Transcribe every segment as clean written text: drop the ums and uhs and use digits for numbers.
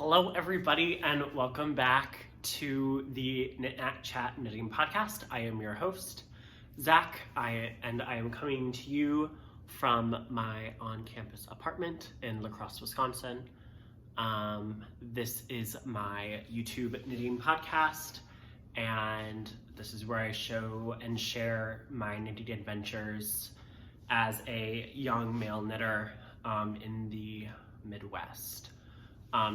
Hello everybody and welcome back to the KnitKnackChat knitting podcast. I am your host, Zach, and I am coming to you from my on-campus apartment in La Crosse, Wisconsin. This is my YouTube knitting podcast, and this is where I show and share my knitting adventures as a young male knitter in the Midwest.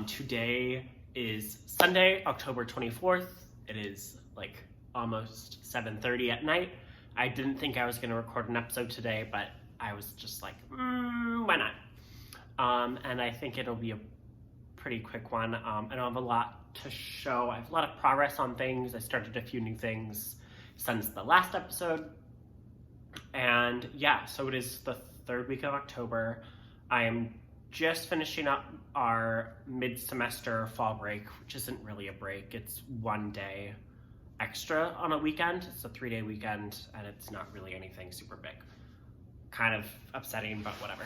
Today is Sunday, October 24th. It is like almost 7:30 at night. I didn't think I was going to record an episode today, but I was just like, why not? And I think it'll be a pretty quick one. I don't have a lot to show. I have a lot of progress on things. I started a few new things since the last episode. And yeah, so it is the third week of October. I am just finishing up our mid-semester fall break, which isn't really a break. It's 1 day extra on a weekend. It's a 3-day weekend, and it's not really anything super big. Kind of upsetting, but whatever.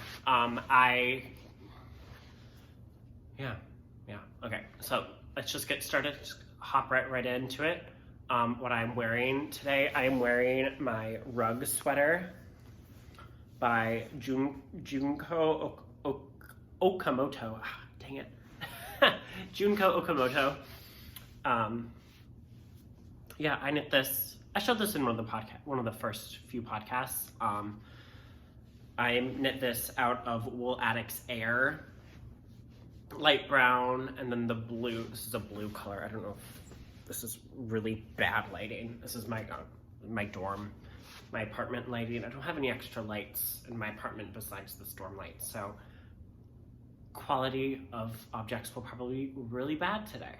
Okay, so let's just get started. Just hop right into it. What I'm wearing today, I am wearing my rug sweater by Junko Okamoto. Dang it. Junko Okamoto. Yeah, I knit this. I showed this in one of the first few podcasts. I knit this out of Wool Addicts Air, light brown, and then the blue. This is a blue color. I don't know if this is really bad lighting. This is my dorm, my apartment lighting. I don't have any extra lights in my apartment besides the storm lights, so quality of objects will probably be really bad today.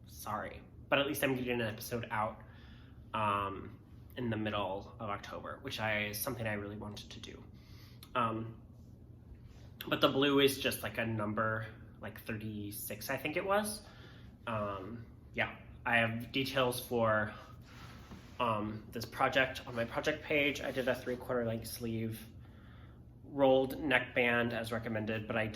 Sorry. But at least I'm getting an episode out in the middle of October, which is something I really wanted to do. But the blue is just like a number, like 36, I think it was. Yeah, I have details for this project on my project page. I did a 3/4 length sleeve, rolled neckband as recommended, but I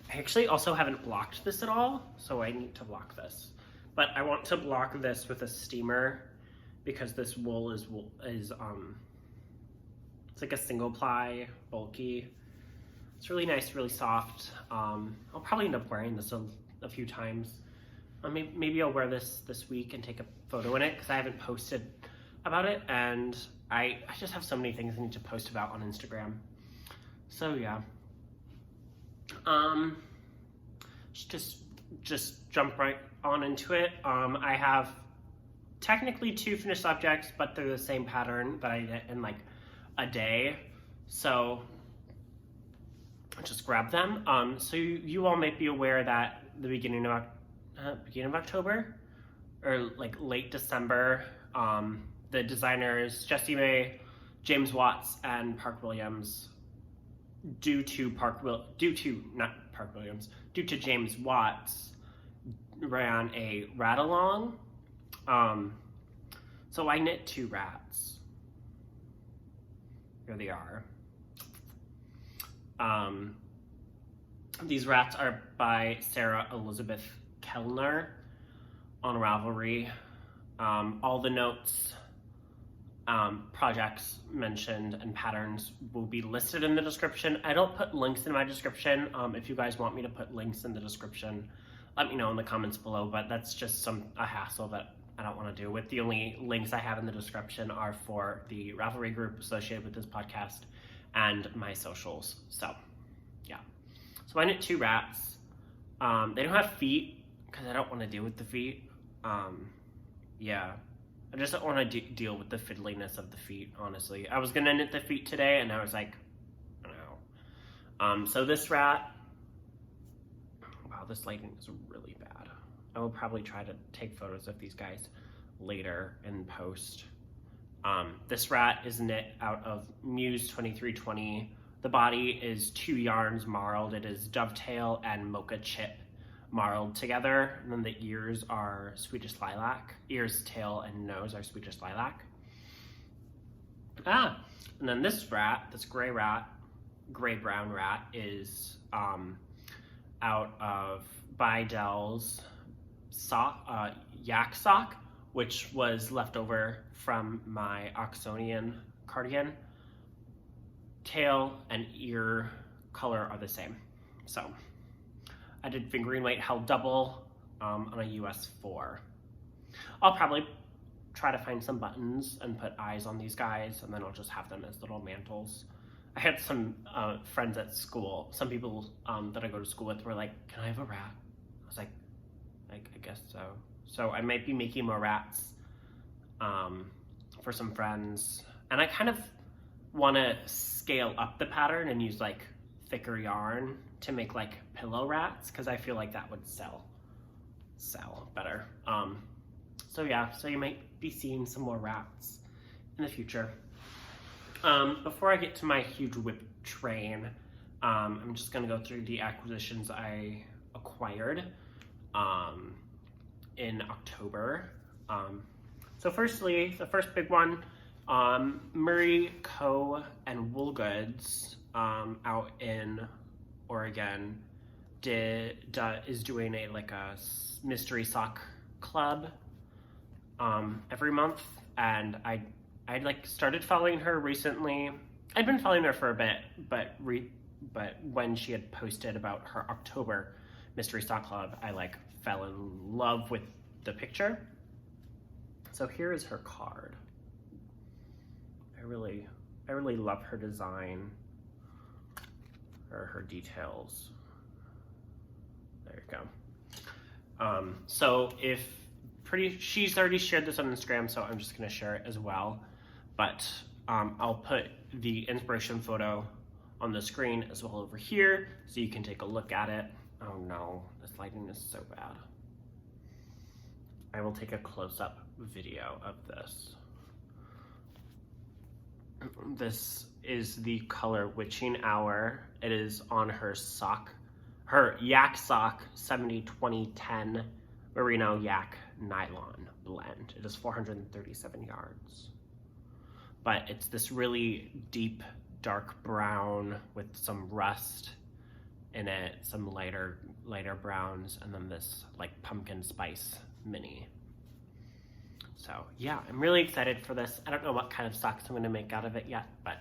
actually also haven't blocked this at all, so I need to block this. But I want to block this with a steamer because this wool is it's like a single ply, bulky. It's really nice, really soft. I'll probably end up wearing this a few times. Maybe I'll wear this week and take a photo in it because I haven't posted about it, and I just have so many things I need to post about on Instagram. So yeah, just jump right on into it. I have technically 2 finished objects, but they're the same pattern that I did in like a day, so I'll just grab them. So you all might be aware that the beginning of October or like late December, the designers Jessie, James Watts, and Park Williams, due to James Watts, ran a rat along. So I knit 2 rats. Here they are. These rats are by Sara Elizabeth Kellner on Ravelry. All the notes, projects mentioned, and patterns will be listed in the description. I don't put links in my description. If you guys want me to put links in the description, let me know in the comments below, but that's just a hassle that I don't want to do. The only links I have in the description are for the Ravelry group associated with this podcast and my socials. So yeah. So I knit 2 rats. They don't have feet because I don't want to deal with the feet. Yeah, I just don't want to deal with the fiddliness of the feet, honestly. I was gonna knit the feet today, and I was like, no. So this rat, wow, this lighting is really bad. I will probably try to take photos of these guys later in post. This rat is knit out of Muse 2320. The body is 2 yarns marled. It is dovetail and mocha chip marled together, and then the ears are Swedish lilac. Ears, tail, and nose are Swedish lilac. And then this rat, this gray-brown rat, is out of Bidell's yak sock, which was left over from my Oxonian cardigan. Tail and ear color are the same. So I did fingering weight held double on a US 4. I'll probably try to find some buttons and put eyes on these guys, and then I'll just have them as little mantles. I had some friends at school, some people that I go to school with were like, can I have a rat? I was like, I guess so. So I might be making more rats for some friends. And I kind of want to scale up the pattern and use like thicker yarn to make like pillow rats, because I feel like that would sell better. So yeah, so you might be seeing some more rats in the future. Before I get to my huge whip train, I'm just gonna go through the acquisitions I acquired in October. So firstly, the first big one, Murray Co. and Wool Goods out in Oregon is doing a mystery sock club every month, and I started following her recently. I'd been following her for a bit, but when she had posted about her October mystery sock club, I fell in love with the picture. So here is her card. I really love her design, or her details. There you go. So she's already shared this on Instagram, so I'm just gonna share it as well. But I'll put the inspiration photo on the screen as well over here, so you can take a look at it. Oh no, this lighting is so bad. I will take a close-up video of this. This is the color Witching Hour. It is on her sock, her yak sock 70-20-10 merino yak nylon blend. It is 437 yards. But it's this really deep, dark brown with some rust in it, some lighter browns, and then this pumpkin spice mini. So yeah, I'm really excited for this. I don't know what kind of socks I'm gonna make out of it yet, but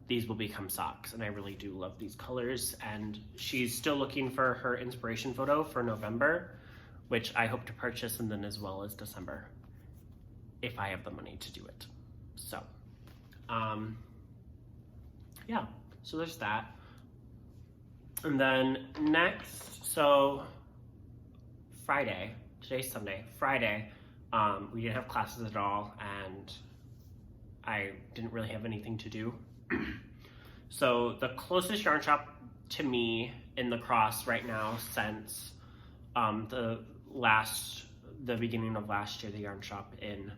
these will become socks, and I really do love these colors. And she's still looking for her inspiration photo for November, which I hope to purchase, and then as well as December, if I have the money to do it. So, yeah, so there's that. And then next, so Friday, today's Sunday, Friday, we didn't have classes at all, and I didn't really have anything to do. So the closest yarn shop to me in La Crosse right now since the beginning of last year, the yarn shop in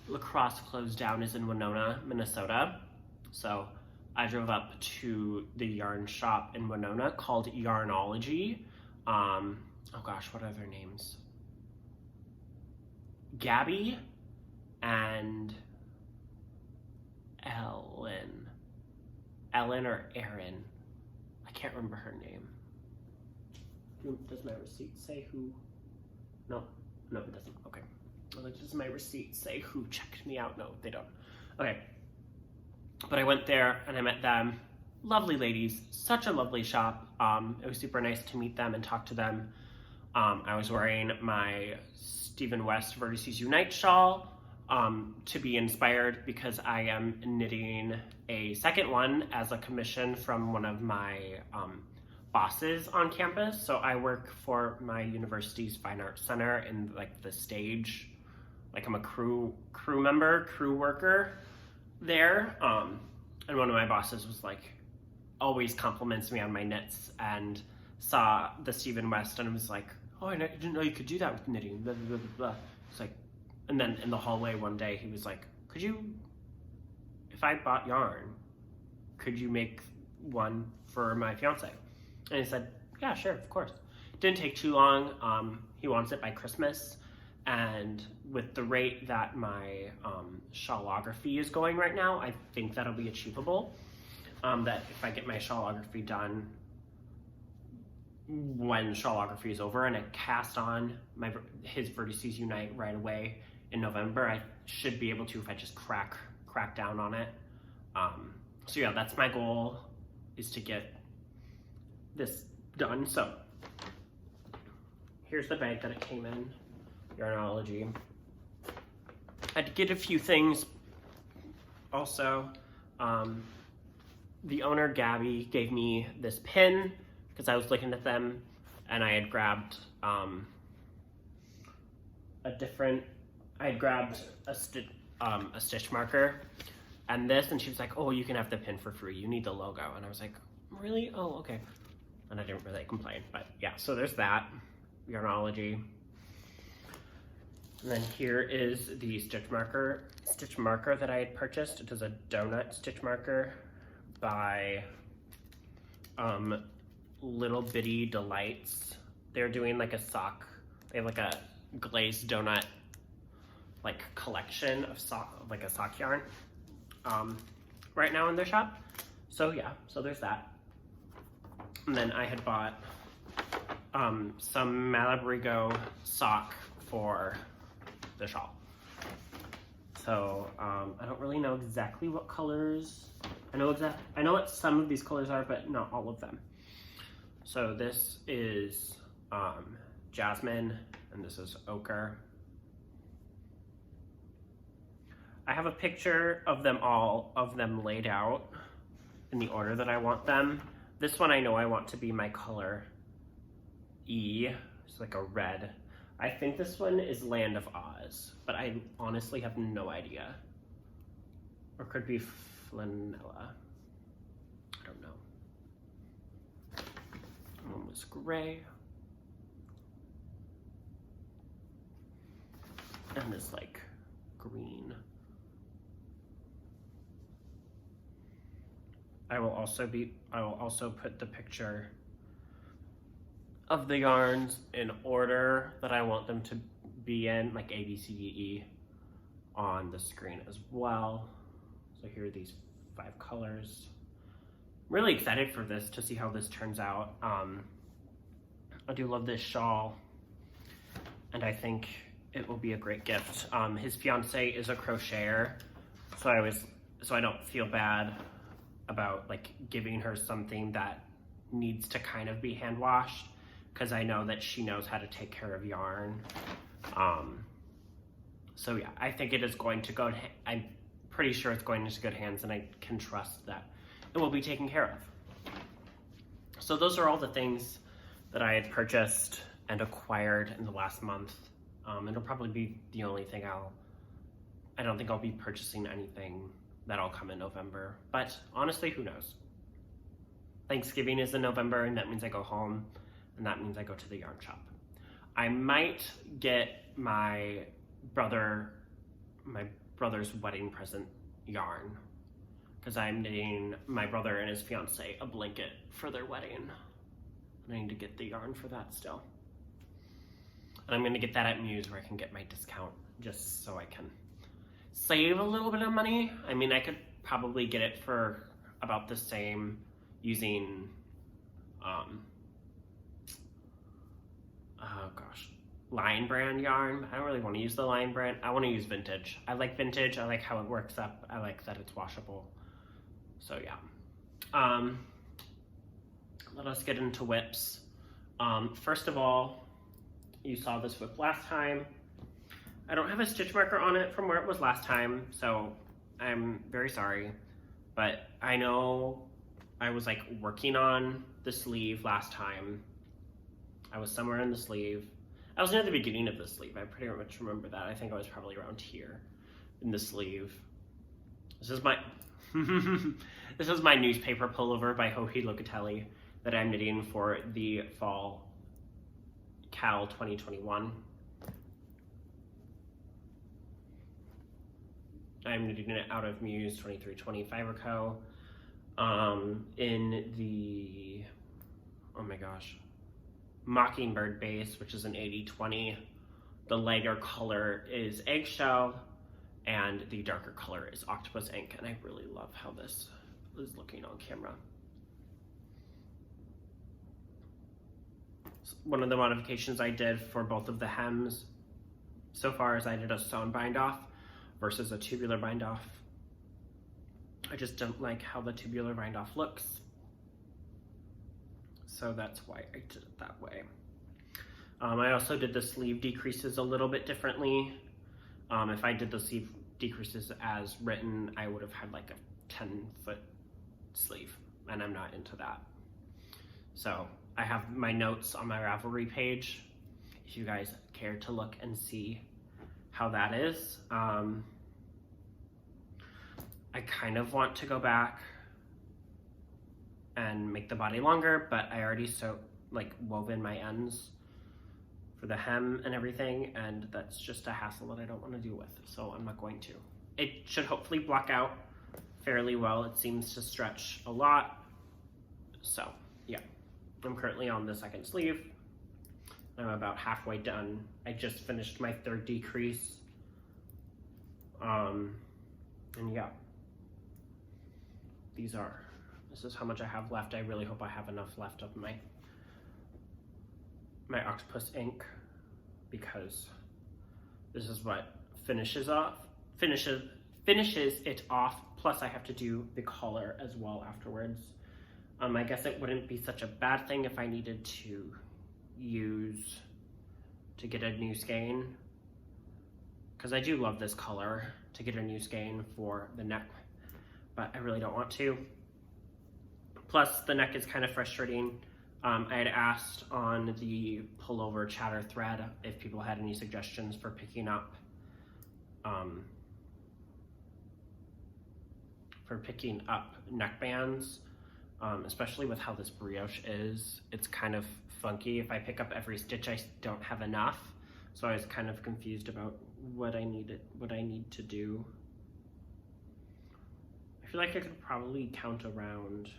La Crosse closed down, is in Winona, Minnesota. So I drove up to the yarn shop in Winona called Yarnology. Oh gosh, what are their names? Gabby and Ellen or Erin. I can't remember her name. Does my receipt say who? No, it doesn't. Okay. Well, does my receipt say who checked me out? No, they don't. Okay. But I went there and I met them. Lovely ladies. Such a lovely shop. It was super nice to meet them and talk to them. I was wearing my Stephen West Vertices Unite shawl to be inspired, because I am knitting a second one as a commission from one of my bosses on campus. So I work for my university's Fine Arts Center in the stage. I'm a crew worker there. And one of my bosses was always compliments me on my knits, and saw the Stephen West and was like, oh, I didn't know you could do that with knitting, blah, blah, blah, blah. It's and then in the hallway one day, he was like, if I bought yarn, could you make one for my fiance? And I said, yeah, sure, of course. Didn't take too long. He wants it by Christmas. And with the rate that my Shawlography is going right now, I think that'll be achievable. That if I get my Shawlography done when Shawlography is over and I cast on his Vertices Unite right away in November, I should be able to if I just crack down on it. So yeah, that's my goal, is to get this done. So here's the bag that it came in, Yarnology. I had to get a few things also. The owner, Gabby, gave me this pin because I was looking at them and I had grabbed a stitch marker and this, and she was like, oh, you can have the pin for free, you need the logo. And I was like, really? Oh, okay. And I didn't really complain, but yeah, so there's that, Yarnology. And then here is the stitch marker that I had purchased. It is a donut stitch marker by Little Bitty Delights. They're doing like a sock, they have like a glazed donut like collection of like a sock yarn right now in their shop. So yeah, so there's that. And then I had bought some Malabrigo sock for the shawl. So I don't really know exactly what colors. I know what some of these colors are, but not all of them. So this is jasmine, and this is ochre. I have a picture of them laid out in the order that I want them. This one I know I want to be my color E. It's like a red. I think this one is Land of Oz, but I honestly have no idea. Or could be Flanella. I don't know. One was gray. And this like green. I will also put the picture of the yarns in order that I want them to be in, like A, B, C, D, E, on the screen as well. So here are these 5 colors. I'm really excited for this, to see how this turns out. I do love this shawl, and I think it will be a great gift. His fiance is a crocheter, so I don't feel bad about like giving her something that needs to kind of be hand washed, because I know that she knows how to take care of yarn. So yeah, I think it is going to go, I'm pretty sure it's going into good hands, and I can trust that it will be taken care of. So those are all the things that I had purchased and acquired in the last month. It'll probably be the only thing I don't think I'll be purchasing anything that'll come in November, but honestly, who knows? Thanksgiving is in November, and that means I go home, and that means I go to the yarn shop. I might get my brother's wedding present yarn, because I'm knitting my brother and his fiance a blanket for their wedding. And I need to get the yarn for that still. And I'm gonna get that at Muse, where I can get my discount, just so I can save a little bit of money. I mean, I could probably get it for about the same using, Lion brand yarn. I don't really want to use the Lion brand. I want to use vintage. I like vintage. I like how it works up. I like that it's washable. So yeah. Let us get into whips. First of all, you saw this whip last time. I don't have a stitch marker on it from where it was last time, so I'm very sorry. But I know I was like working on the sleeve last time. I was somewhere in the sleeve. I was near the beginning of the sleeve. I pretty much remember that. I think I was probably around here in the sleeve. This is my this is my newspaper pullover by Joji Locatelli that I'm knitting for the fall KAL 2021. I'm knitting it out of Muse 2320 Fiber Co. In the, oh my gosh, Mockingbird base, which is an 80/20 The lighter color is Eggshell, and the darker color is Octopus Ink, and I really love how this is looking on camera. One of the modifications I did for both of the hems so far is I did a sewn bind off versus a tubular bind off. I just don't like how the tubular bind off looks, so that's why I did it that way. I also did the sleeve decreases a little bit differently. If I did the sleeve decreases as written, I would have had like a 10-foot sleeve, and I'm not into that. So I have my notes on my Ravelry page if you guys care to look and see how that is. I kind of want to go and make the body longer, but I already woven my ends for the hem and everything, and that's just a hassle that I don't want to deal with, so I'm not going to. It should hopefully block out fairly well. It seems to stretch a lot, so yeah. I'm currently on the second sleeve. I'm about halfway done. I just finished my third decrease. And yeah, this is how much I have left. I really hope I have enough left of my Octopus Ink, because this is what finishes it off, plus I have to do the collar as well afterwards. I guess it wouldn't be such a bad thing if I needed to get a new skein, because I do love this color, to get a new skein for the neck, but I really don't want to. Plus the neck is kind of frustrating. I had asked on the Pullover chatter thread if people had any suggestions for picking up neckbands, especially with how this brioche is. It's kind of funky. If I pick up every stitch, I don't have enough, so I was kind of confused about what I need to do. I feel like I could probably count around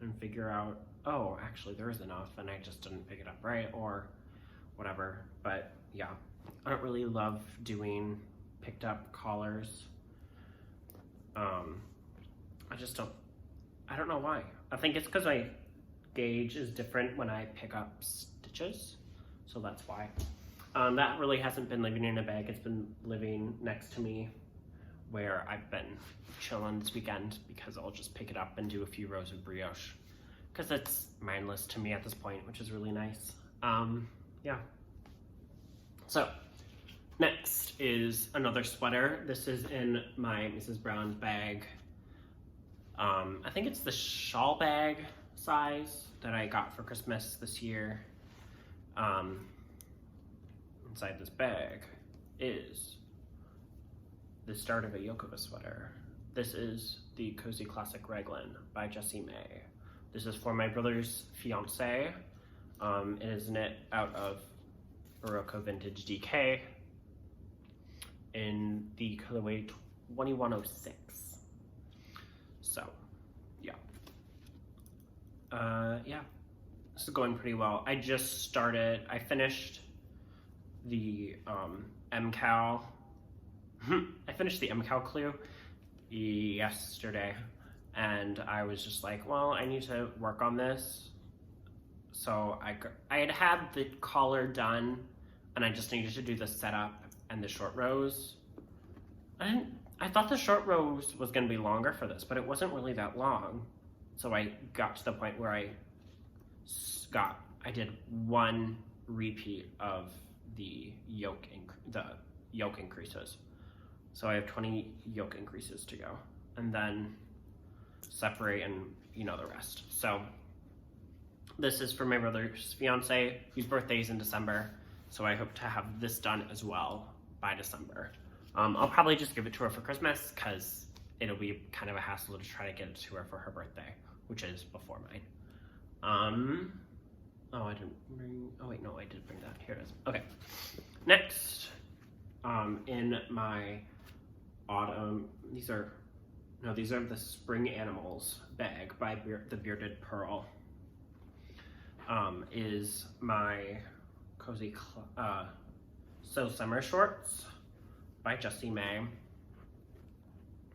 and figure out, oh, actually there is enough and I just didn't pick it up right, or whatever. But yeah, I don't really love doing picked up collars. I don't know why. I think it's because my gauge is different when I pick up stitches, so that's why. That really hasn't been living in a bag. It's been living next to me where I've been chilling this weekend, because I'll just pick it up and do a few rows of brioche, because it's mindless to me at this point, which is really nice. Yeah. So next is another sweater. This is in my Mrs. Brown's bag. I think it's the shawl bag size that I got for Christmas this year. Inside this bag is the start of a yoke of a sweater. This is the Cozy Classic Raglan by Jessie May. This is for my brother's fiance. It is knit out of Barocco Vintage DK in the colorway 2106. So, yeah. Yeah, this is going pretty well. I finished the MKAL. I finished the MKAL clue yesterday, and I was just like, well, I need to work on this. So I had the collar done, and I just needed to do the setup and the short rows. I thought the short rows was going to be longer for this, but it wasn't really that long. So I got to the point where I did one repeat of the yoke increases. So I have 20 yoke increases to go, and then separate and the rest. So this is for my brother's fiance, whose birthday is in December. So I hope to have this done as well by December. I'll probably just give it to her for Christmas, because it'll be kind of a hassle to try to get it to her for her birthday, which is before mine. Oh, I didn't bring, oh wait, no, I did bring that. Here it is. Okay. Next, in my autumn, these are the Spring Animals bag by the Bearded Pearl. Is my Cozy So Summer Shorts by Jessie May.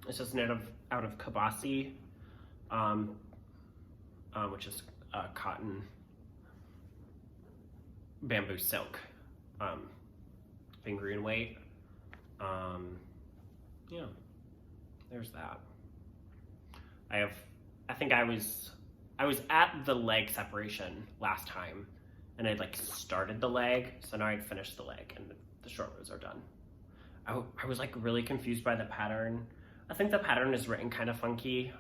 It's just knit out of Kabasi, which is cotton bamboo silk, finger and weight. Yeah, there's that. I think I was at the leg separation last time, and I'd like started the leg, so now I'd finished the leg and the short rows are done. I was like really confused by the pattern. I think the pattern is written kind of funky,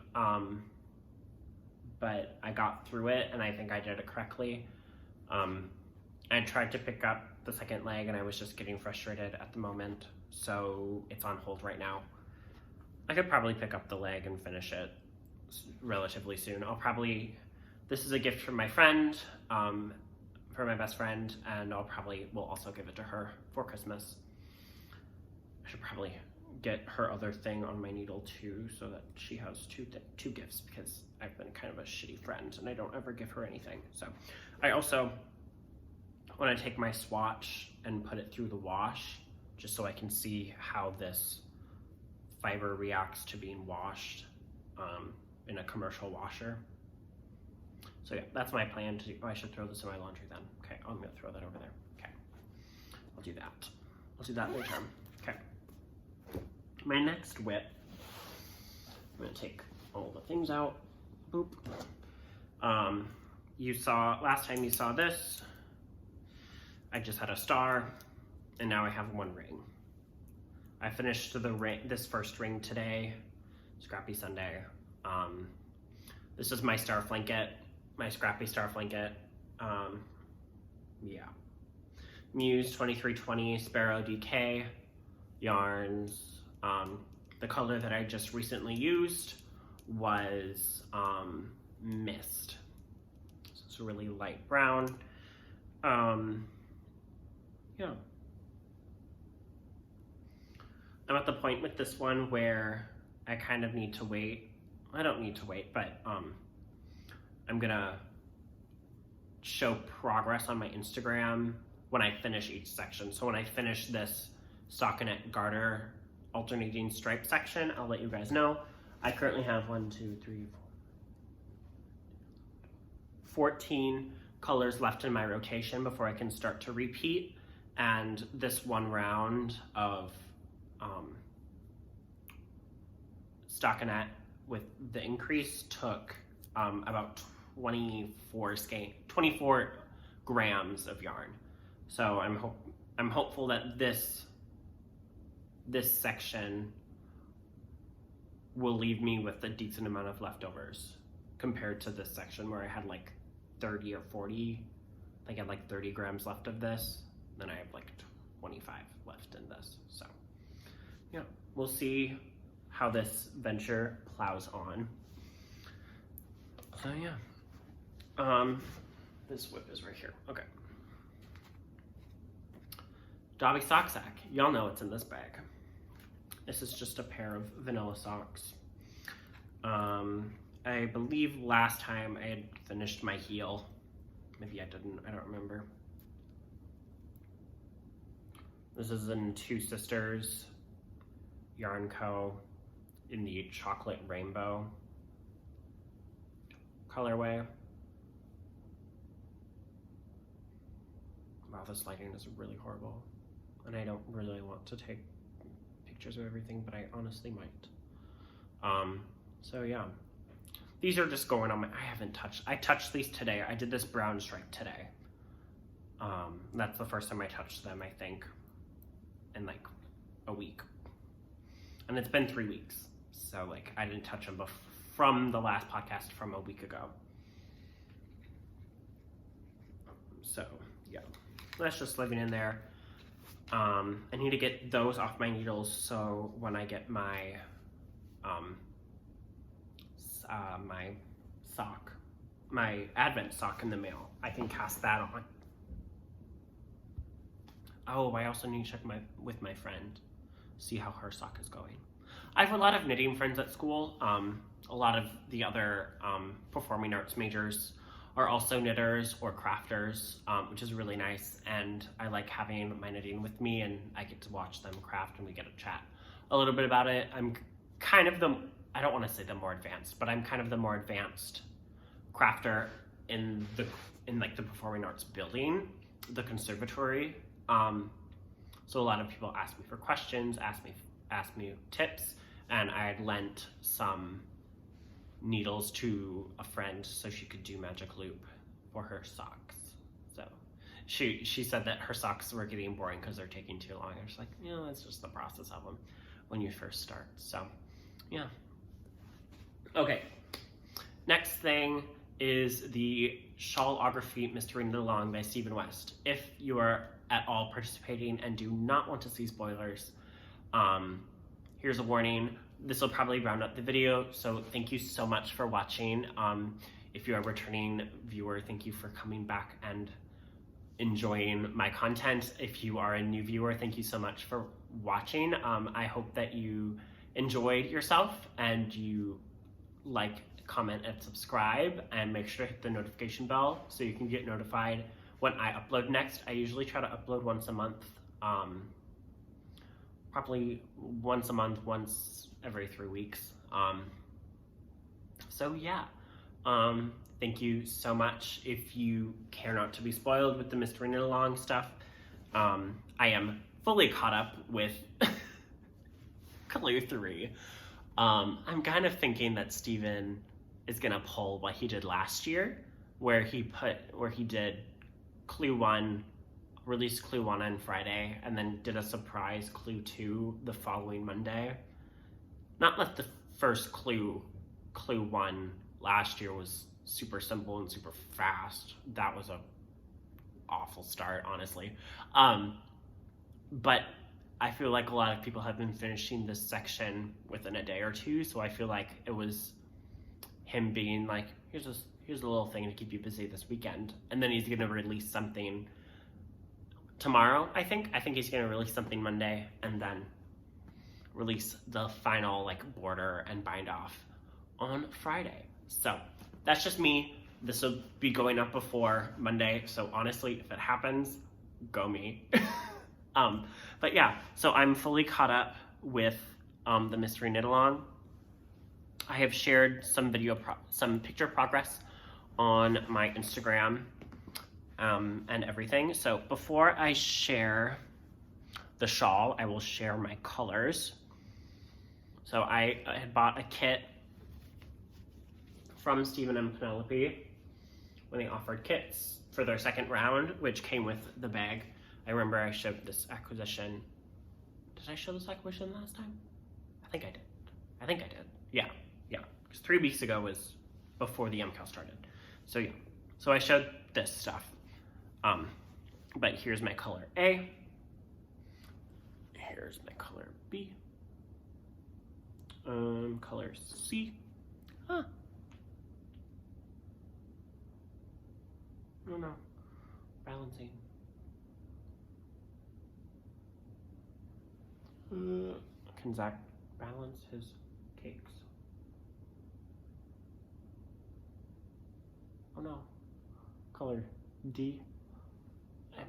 but I got through it and I think I did it correctly. I tried to pick up the second leg and I was just getting frustrated at the moment, so it's on hold right now. I could probably pick up the leg and finish it relatively soon. This is a gift from my friend, for my best friend, and will also give it to her for Christmas. I should probably get her other thing on my needle too, so that she has two gifts, because I've been kind of a shitty friend and I don't ever give her anything. So I also want to take my swatch and put it through the wash, just so I can see how this fiber reacts to being washed in a commercial washer. So yeah, that's my plan to do. Oh, I should throw this in my laundry then. Okay, I'm gonna throw that over there. Okay, I'll do that. I'll do that later. Okay. My next whip, I'm gonna take all the things out. Boop. Last time you saw this, I just had a star, and now I have one ring. I finished this first ring today, Scrappy Sunday. This is my Starflanket, my Scrappy Starflanket. Yeah. Muse 2320 Sparrow DK yarns. The color that I just recently used was Mist. So it's a really light brown. Yeah. I'm at the point with this one where I kind of need to wait. I don't need to wait, but I'm gonna show progress on my Instagram when I finish each section. So when I finish this stockinette garter alternating stripe section, I'll let you guys know. I currently have 14 colors left in my rotation before I can start to repeat. And this one round of stockinette with the increase took about 24 grams of yarn. So I'm hopeful that this section will leave me with a decent amount of leftovers compared to this section where I had like 30 or 40. I had like 30 grams left of this. Then I have like 25 left in this. So yeah, we'll see how this venture plows on. So yeah, this whip is right here. Okay. Dobby sock sack. Y'all know what's in this bag. This is just a pair of vanilla socks. I believe last time I had finished my heel. Maybe I didn't, I don't remember. This is in Two Sisters Yarn Co. in the chocolate rainbow colorway. Wow, this lighting is really horrible. And I don't really want to take pictures of everything, but I honestly might. So yeah. These are just going on I touched these today. I did this brown stripe today. That's the first time I touched them, I think, in like a week. And it's been 3 weeks. So like I didn't touch them from the last podcast from a week ago. So yeah, that's just living in there. I need to get those off my needles so when I get my my Advent sock in the mail, I can cast that on. Oh, I also need to check with my friend, see how her sock is going. I have a lot of knitting friends at school. A lot of the other performing arts majors are also knitters or crafters, which is really nice. And I like having my knitting with me, and I get to watch them craft and we get to chat a little bit about it. I'm kind of I don't want to say the more advanced, but I'm kind of the more advanced crafter in like the performing arts building, the conservatory. So a lot of people ask me for questions, ask me tips, and I had lent some needles to a friend so she could do magic loop for her socks. So she said that her socks were getting boring because they're taking too long. I was like, that's just the process of them when you first start. So yeah. Okay, next thing is the Shawlography Mystery Knit Along by Stephen West. If you are at all participating and do not want to see spoilers, here's a warning. This will probably round up the video, so thank you so much for watching. If you're a returning viewer, thank you for coming back and enjoying my content. If you are a new viewer, thank you so much for watching. I hope that you enjoyed yourself and you like, comment, and subscribe, and make sure to hit the notification bell so you can get notified when I upload next. I usually try to upload once a month, probably once a month, once every 3 weeks. So yeah, thank you so much. If you care not to be spoiled with the Mystery Knit Along stuff, I am fully caught up with Clue 3. I'm kind of thinking that Steven is gonna pull what he did last year, where he did Clue 1, released Clue 1 on Friday, and then did a surprise Clue 2 the following Monday. Not that the first Clue 1 last year was super simple and super fast. That was a awful start, honestly. But I feel like a lot of people have been finishing this section within a day or two, so I feel like it was him being like, here's a little thing to keep you busy this weekend, and then he's gonna release something tomorrow. I think he's gonna release something Monday, and then release the final like border and bind off on Friday. So that's just me. This will be going up before Monday, so honestly, if it happens, go me. But yeah, so I'm fully caught up with the Mystery Knit Along. I have shared some some picture progress on my Instagram and everything. So before I share the shawl, I will share my colors. So I had bought a kit from Stephen and Penelope when they offered kits for their second round, which came with the bag. I remember I showed this acquisition. Did I show this acquisition last time? I think I did. Yeah. Because 3 weeks ago was before the MKAL started. So yeah. So I showed this stuff. But here's my color A. Here's my color B. Color C. Oh no. Balancing. Can Zach balance his cakes? Oh no. Color D. I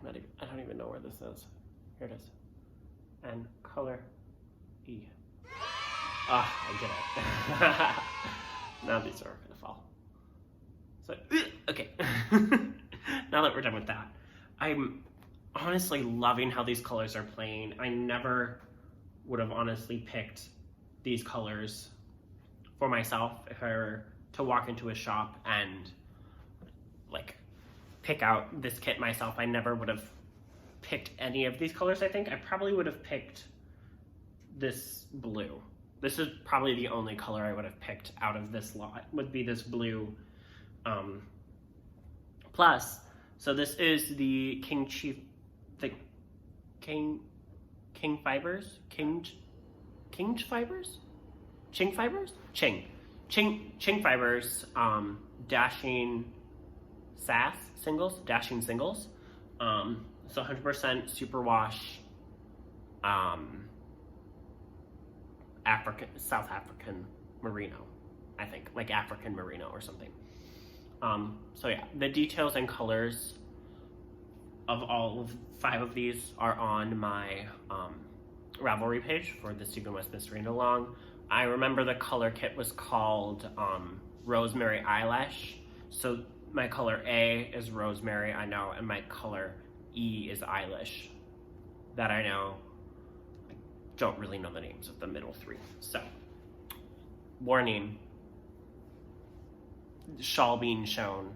don't even know where this is. Here it is. And color E. Ah, I get it. Now these are gonna fall. So, okay. Now that we're done with that, I'm honestly loving how these colors are playing. I never would have honestly picked these colors for myself if I were to walk into a shop and like pick out this kit myself. I never would have picked any of these colors. I think I probably would have picked this blue. This is probably the only color I would have picked out of this lot, would be this blue plus. So this is the King Fibers, Ching Fibers, dashing singles. So 100% superwash, South African merino, I think, like African merino or something. So yeah, the details and colors of all of 5 of these are on my Ravelry page for the Stephen West Mystery and Along. I remember the color kit was called Rosemary Eyelash. So my color A is Rosemary, I know, and my color E is Eyelash. That I know. I don't really know the names of the middle 3. So, warning. Shawl being shown.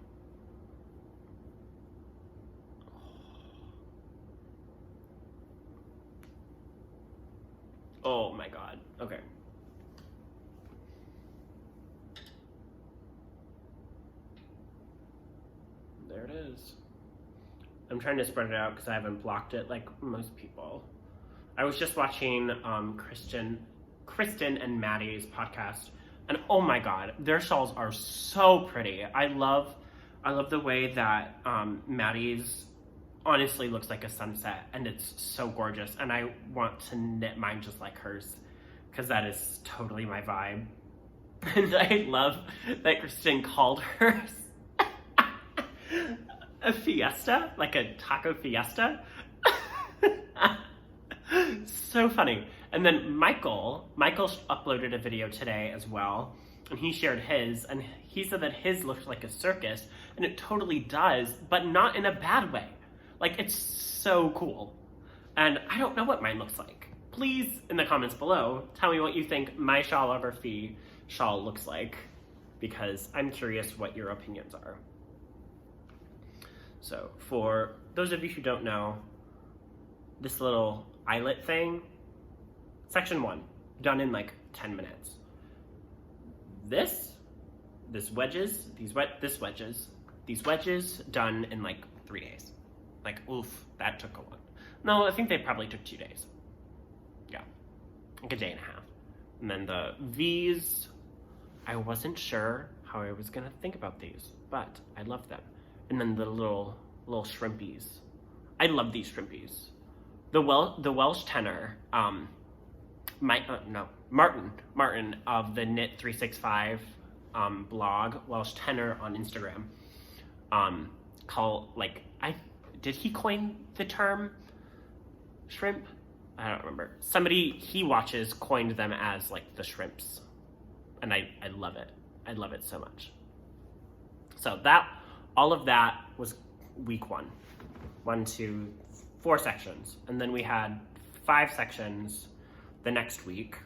Oh my god. Okay. There it is. I'm trying to spread it out because I haven't blocked it like most people. I was just watching Christin and Maddie's podcast, and oh my god, their shawls are so pretty. I love the way that Maddie's honestly looks like a sunset, and it's so gorgeous, and I want to knit mine just like hers because that is totally my vibe. And I love that Christin called hers a fiesta, like a taco fiesta. So funny. And then Michael uploaded a video today as well, and he shared his, and he said that his looked like a circus, and it totally does, but not in a bad way. Like, it's so cool. And I don't know what mine looks like. Please, in the comments below, tell me what you think my Shawlography shawl looks like, because I'm curious what your opinions are. So, for those of you who don't know, this little eyelet thing, section 1, done in like 10 minutes. These wedges done in like 3 days. Like, oof, that took a lot. No, I think they probably took 2 days. Yeah, like a day and a half. And then the V's, I wasn't sure how I was gonna think about these, but I love them. And then the little shrimpies. I love these shrimpies. The Welsh tenor, Martyn of the Knit 365 blog, Welsh tenor on Instagram, did he coin the term shrimp? I don't remember. Somebody he watches coined them as like the shrimps, and I love it. I love it so much. So all of that was week 1. 1, 2, 4 sections, and then we had 5 sections the next week.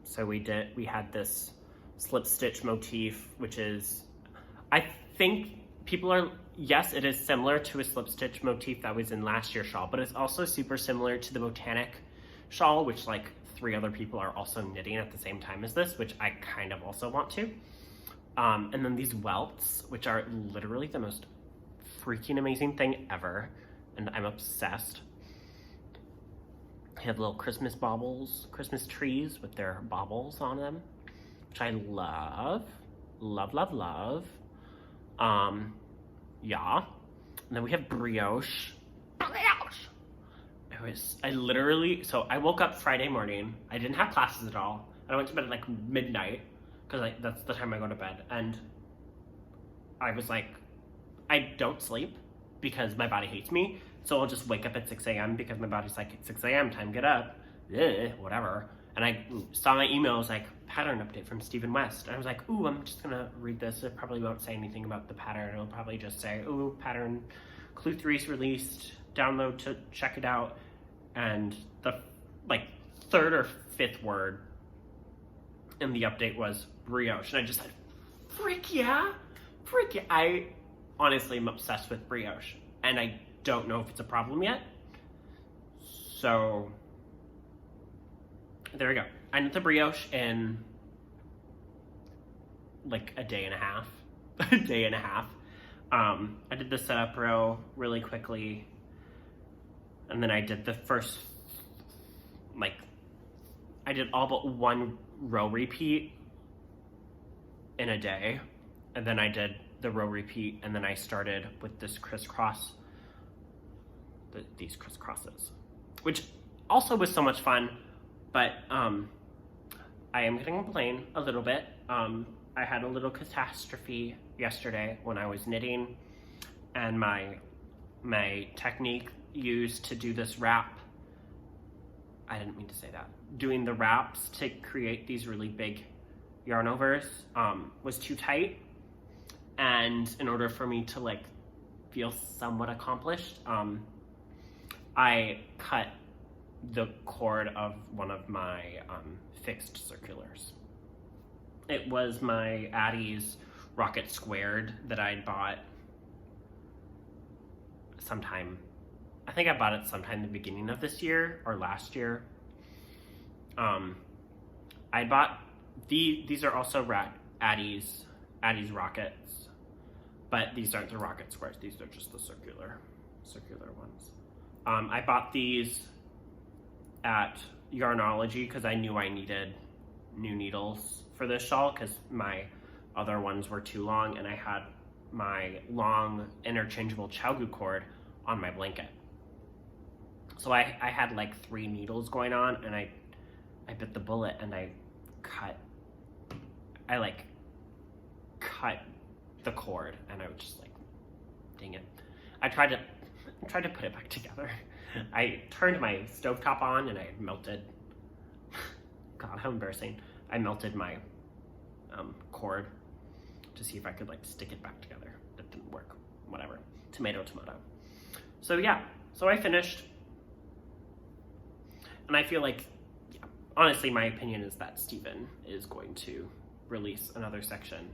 So we had this slip stitch motif, which is, I think yes, it is similar to a slip stitch motif that was in last year's shawl, but it's also super similar to the Botanic shawl, which like 3 other people are also knitting at the same time as this, which I kind of also want to. And then these welts, which are literally the most freaking amazing thing ever, and I'm obsessed. They have little Christmas baubles, Christmas trees with their baubles on them, which I love. Love, love, love. Yeah. And then we have brioche. I woke up Friday morning. I didn't have classes at all. I went to bed at like midnight, because that's the time I go to bed. And I was like, I don't sleep because my body hates me. So I'll just wake up at 6 a.m. because my body's like, it's 6 a.m., time, get up. Whatever. And I saw my emails like, pattern update from Stephen West. And I was like, ooh, I'm just gonna read this. It probably won't say anything about the pattern. It'll probably just say, ooh, pattern, Clue 3's released, download to check it out. And the like 3rd or 5th word in the update was brioche. And I just said, frick yeah. I honestly am obsessed with brioche. And I don't know if it's a problem yet. So there we go. I knit the brioche in like a day and a half. I did the setup row really quickly, and then I did the first, I did all but 1 row repeat in a day, and then I did the row repeat, and then I started with this crisscross, these crisscrosses, which also was so much fun, but I am going to complain a little bit. I had a little catastrophe yesterday when I was knitting, and my technique used to do this wrap, I didn't mean to say that, doing the wraps to create these really big yarn overs was too tight, and in order for me to like feel somewhat accomplished, I cut the cord of one of my fixed circulars. It was my Addie's Rocket Squared that I'd bought sometime, I think I bought it sometime the beginning of this year or last year. I bought these are also Addie's Rockets, but these aren't the Rocket Squares. These are just the circular ones. I bought these at Yarnology because I knew I needed new needles for this shawl because my other ones were too long, and I had my long interchangeable Chowgu cord on my blanket. So I had like 3 needles going on, and I bit the bullet and I cut the cord, and I was just like, dang it. I tried to put it back together. I turned my stovetop on and I melted, God, how embarrassing. I melted my cord to see if I could like stick it back together. That didn't work, whatever. Tomato. So yeah, so I finished. And I feel like, yeah, honestly, my opinion is that Steven is going to release another section.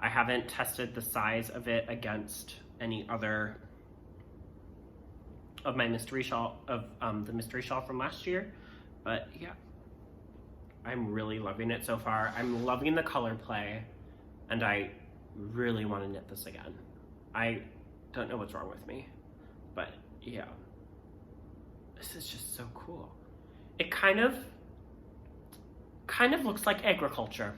I haven't tested the size of it against any other of my mystery shawl, the mystery shawl from last year, but yeah, I'm really loving it so far. I'm loving the color play, and I really want to knit this again. I don't know what's wrong with me, but yeah, this is just so cool. It kind of looks like agriculture.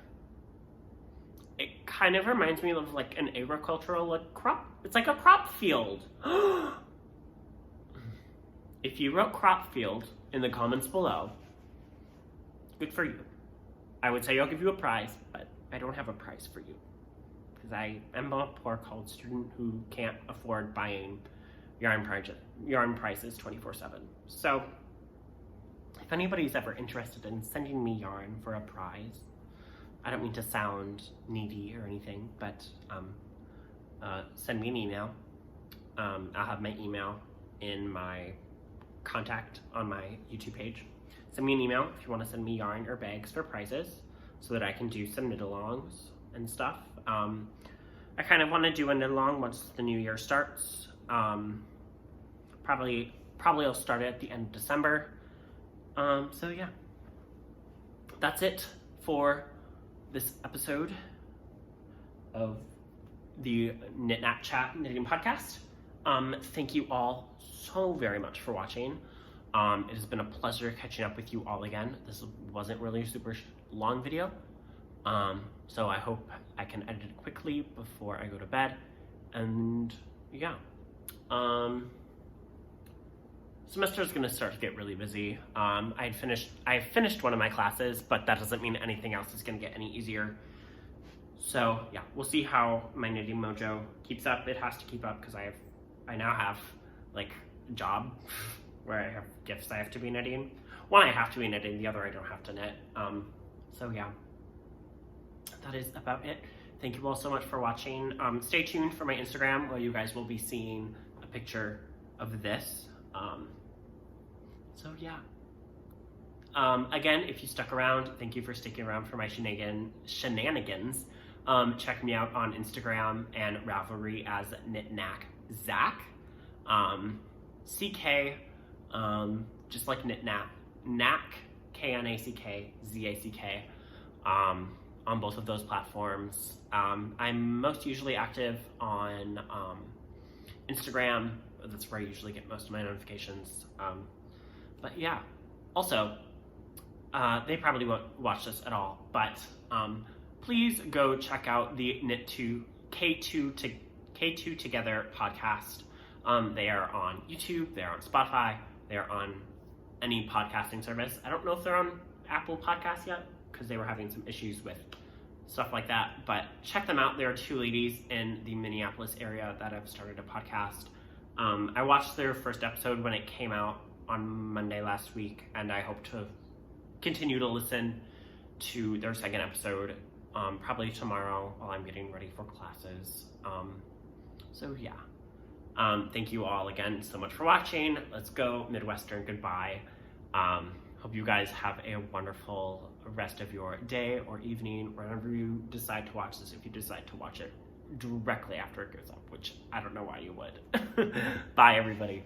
It kind of reminds me of like an agricultural like crop. It's like a crop field. If you wrote crop field in the comments below, good for you. I would say I'll give you a prize, but I don't have a prize for you because I am a poor college student who can't afford buying yarn prices 24/7. So if anybody's ever interested in sending me yarn for a prize, I don't mean to sound needy or anything, but send me an email. I'll have my email in my contact on my YouTube page. Send me an email if you want to send me yarn or bags for prizes so that I can do some knit-alongs and stuff. I kind of want to do a knit-along once the new year starts. Probably I'll start it at the end of December. So yeah, that's it for this episode of the KnitKnackChat knitting podcast. Thank you all so very much for watching. It has been a pleasure catching up with you all again. This wasn't really a super long video, so I hope I can edit it quickly before I go to bed. And yeah, semester is going to start to get really busy. I finished one of my classes, but that doesn't mean anything else is going to get any easier. So yeah, we'll see how my knitting mojo keeps up. It has to keep up because I now have like a job where I have gifts I have to be knitting. One I have to be knitting, the other I don't have to knit. So yeah, that is about it. Thank you all so much for watching. Stay tuned for my Instagram where you guys will be seeing a picture of this. So yeah. Again, if you stuck around, thank you for sticking around for my shenanigans. Check me out on Instagram and Ravelry as KnitKnackZack. CK, just like KnitKnack, KNACKZACK, on both of those platforms. I'm most usually active on Instagram. That's where I usually get most of my notifications. But yeah, also, they probably won't watch this at all, but please go check out the K2 Together podcast. They are on YouTube, they're on Spotify, they're on any podcasting service. I don't know if they're on Apple Podcasts yet, because they were having some issues with stuff like that. But check them out. There are two ladies in the Minneapolis area that have started a podcast. I watched their first episode when it came out on Monday last week, and I hope to continue to listen to their second episode probably tomorrow while I'm getting ready for classes. So yeah. Thank you all again so much for watching. Let's go Midwestern goodbye. Hope you guys have a wonderful rest of your day or evening, whenever you decide to watch this, if you decide to watch it directly after it goes up, which I don't know why you would. Bye, everybody.